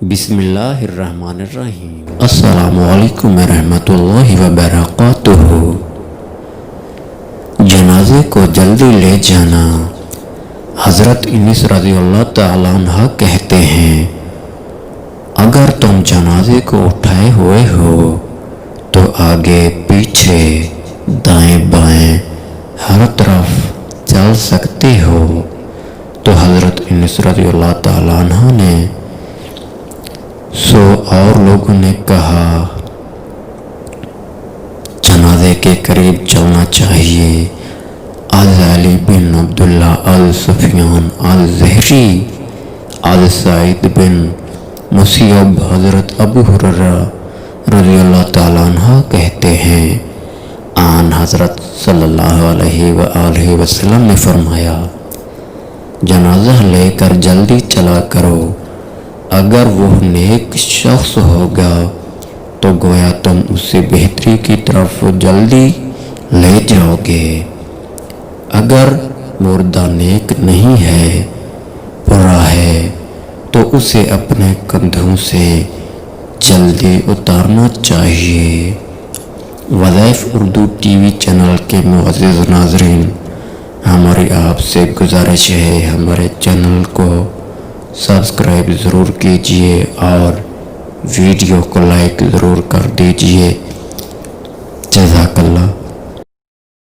बिस्मिल्लाहिर्रहमानिर्रहीम। अस्सलामुअलैकुम रहमतुल्लाहि वबरकातुह। जनाजे को जल्दी ले जाना। हज़रत इनिस रज़ियल्लाहु तआला अन्हा कहते हैं, अगर तुम जनाजे को उठाए हुए हो तो आगे पीछे दाएं बाएं हर तरफ चल सकते हो। तो हज़रत इनिस रज़ियल्लाहु तआला अन्हा ने और लोगों ने कहा, जनाजे के करीब चलना चाहिए। आज अली बिन अब्दुल्ला अल सुफियान अल ज़हरी अल सईद बिन मुसय्यब हज़रत अबू हुरैरा रज़ियल्लाहु तआला अन्हु कहते हैं, आन हज़रत सल्लल्लाहु अलैहि वसल्लम ने फरमाया, जनाजा लेकर जल्दी चला करो। अगर वो नेक शख्स होगा तो गोया तुम उसे बेहतरी की तरफ जल्दी ले जाओगे। अगर मुर्दा नेक नहीं है, बुरा है, तो उसे अपने कंधों से जल्दी उतारना चाहिए। वज़ाइफ उर्दू टीवी चैनल के मुअज़्ज़िज़ नाज़रीन, हमारी आपसे गुजारिश है, हमारे चैनल को सब्सक्राइब ज़रूर कीजिए और वीडियो को लाइक ज़रूर कर दीजिए। जज़ाकल्लाह।